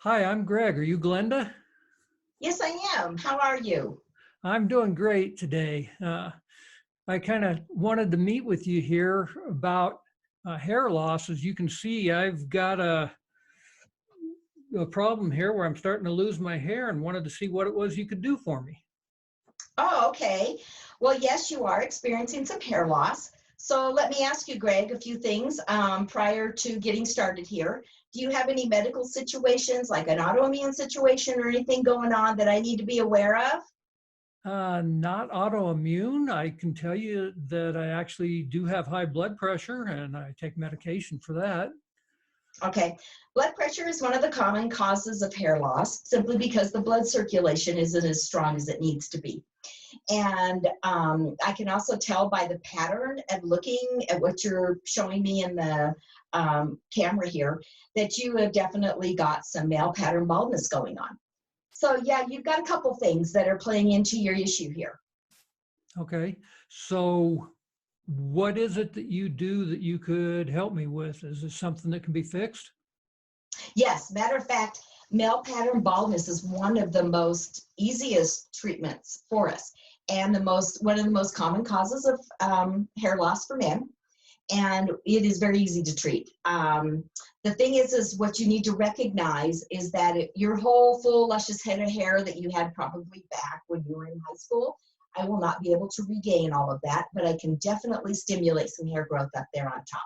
Hi, I'm Greg. Are you Glenda? Yes, I am. How are you? I'm doing great today. I kind of wanted to meet with you here about hair loss. As you can see, I've got a problem here where I'm starting to lose my hair and wanted to see what it was you could do for me. Oh, okay. Well, yes, you are experiencing some hair loss. So let me ask you, Greg, a few things prior to getting started here. Do you have any medical situations, like an autoimmune situation or anything going on that I need to be aware of? Not autoimmune. I can tell you that I actually do have high blood pressure and I take medication for that. Okay. Blood pressure is one of the common causes of hair loss simply because the blood circulation isn't as strong as it needs to be. And I can also tell by the pattern of looking at what you're showing me in the camera here that you have definitely got some male pattern baldness going on. So yeah, you've got a couple things that are playing into your issue here. Okay. So what is it that you do that you could help me with? Is this something that can be fixed? Yes, matter of fact, male pattern baldness is one of the most easiest treatments for us and one of the most common causes of hair loss for men. And it is very easy to treat. The thing is what you need to recognize is that your whole full luscious head of hair that you had probably back when you were in high school, I will not be able to regain all of that, but I can definitely stimulate some hair growth up there on top.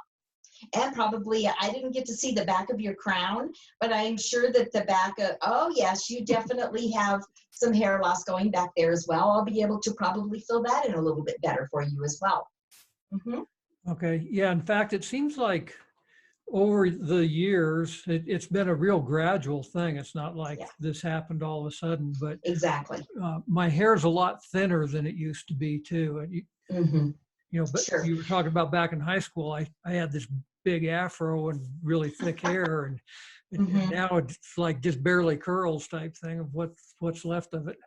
And probably, I didn't get to see the back of your crown, but I'm sure that the back of, oh yes, you definitely have some hair loss going back there as well. I'll be able to probably fill that in a little bit better for you as well. Mm-hmm. Okay. Yeah. In fact, it seems like over the years, it's been a real gradual thing. It's not like Yeah, this happened all of a sudden, but exactly. my hair is a lot thinner than it used to be too. And Mm-hmm. but Sure. you were talking about back in high school, I had this big afro and really thick hair, and Mm-hmm. now it's like just barely curls type thing of what's left of it.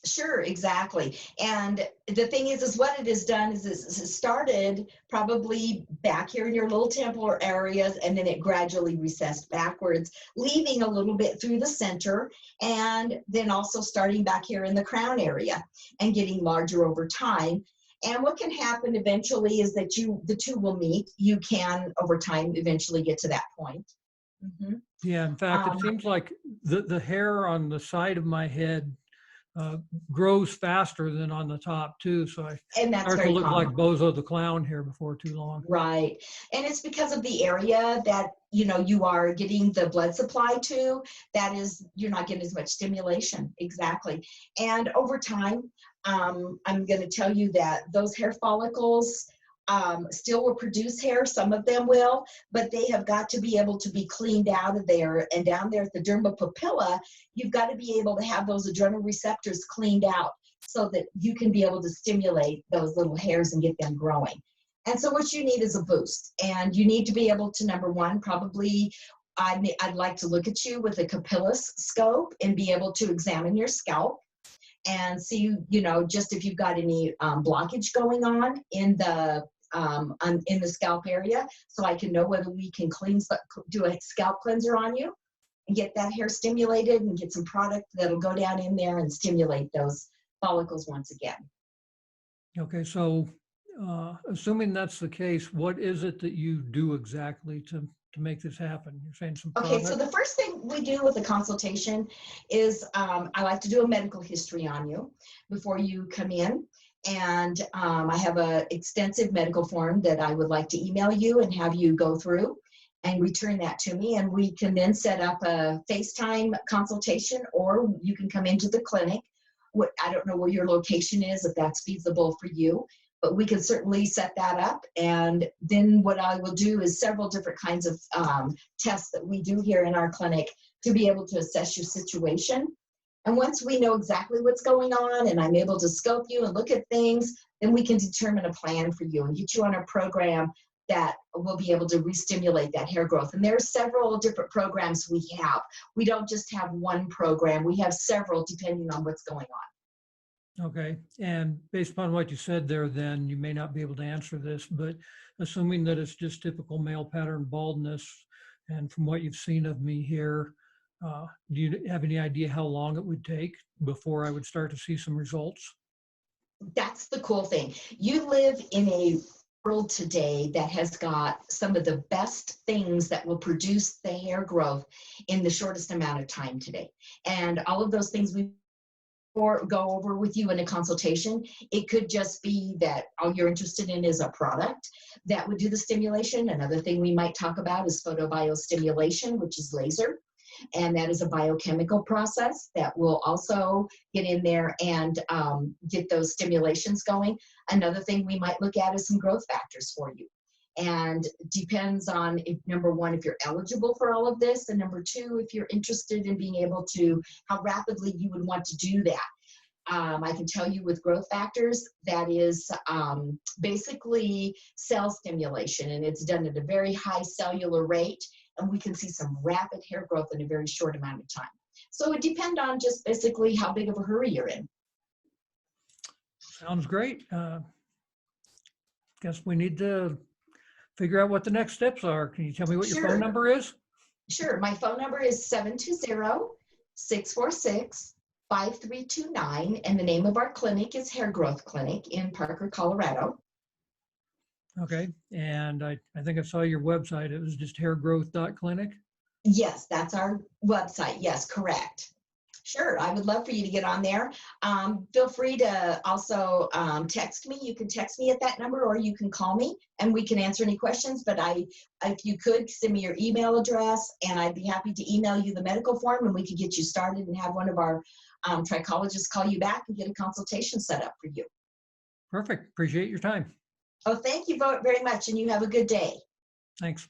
Sure, exactly. And the thing is what it has done is it started probably back here in your little temporal areas, and then it gradually recessed backwards, leaving a little bit through the center, and then also starting back here in the crown area and getting larger over time. And what can happen eventually is that the two will meet. You can, over time, eventually get to that point. Mm-hmm. Yeah, in fact, it Um, seems like the hair on the side of my head uh, grows faster than on the top too. So I and that's start to very look like common. Bozo the Clown here before too long. Right. And it's because of the area that, you are getting the blood supply to, that is, you're not getting as much stimulation. Exactly. And over time, I'm going to tell you that those hair follicles still will produce hair. Some of them will, but they have got to be able to be cleaned out of there. And down there at the derma papilla, you've got to be able to have those adrenal receptors cleaned out so that you can be able to stimulate those little hairs and get them growing. And so what you need is a boost. And you need to be able to, number one, probably I'd like to look at you with a capillus scope and be able to examine your scalp and see, just if you've got any blockage going on in the scalp area, so I can know whether we can do a scalp cleanser on you and get that hair stimulated and get some product that'll go down in there and stimulate those follicles once again. Okay, so assuming that's the case, what is it that you do exactly to make this happen? You're saying some Okay, so product? the first thing we do with a consultation is I like to do a medical history on you before you come in. And I have an extensive medical form that I would like to email you and have you go through and return that to me. And we can then set up a FaceTime consultation, or you can come into the clinic. I don't know where your location is, if that's feasible for you, but we can certainly set that up. And then what I will do is several different kinds of tests that we do here in our clinic to be able to assess your situation. And once we know exactly what's going on and I'm able to scope you and look at things, then we can determine a plan for you and get you on a program that will be able to re-stimulate that hair growth. And there are several different programs we have. We don't just have one program, we have several depending on what's going on. Okay, and based upon what you said there, then you may not be able to answer this, but assuming that it's just typical male pattern baldness, and from what you've seen of me here, Do you have any idea how long it would take before I would start to see some results? That's the cool thing. You live in a world today that has got some of the best things that will produce the hair growth in the shortest amount of time today. And all of those things we or go over with you in a consultation. It could just be that all you're interested in is a product that would do the stimulation. Another thing we might talk about is photobiostimulation, which is laser. And that is a biochemical process that will also get in there and get those stimulations going. Another thing we might look at is some growth factors for you. And depends on, if, number one, if you're eligible for all of this, and number two, if you're interested in being able to, how rapidly you would want to do that. I can tell you with growth factors, that is basically cell stimulation, and it's done at a very high cellular rate, and we can see some rapid hair growth in a very short amount of time. So it depends on just basically how big of a hurry you're in. Sounds great. Guess we need to figure out what the next steps are. Can you tell me what your phone Sure. number is? Sure. My phone number is 720-646-5329, and the name of our clinic is Hair Growth Clinic in Parker, Colorado. Okay. And I think I saw your website. It was just hairgrowth.clinic. Yes, that's our website. Yes, correct. Sure, I would love for you to get on there. Feel free to also text me. You can text me at that number, or you can call me and we can answer any questions. But if you could, send me your email address, and I'd be happy to email you the medical form, and we could get you started and have one of our trichologists call you back and get a consultation set up for you. Perfect. Appreciate your time. Oh, thank you very much, and you have a good day. Thanks.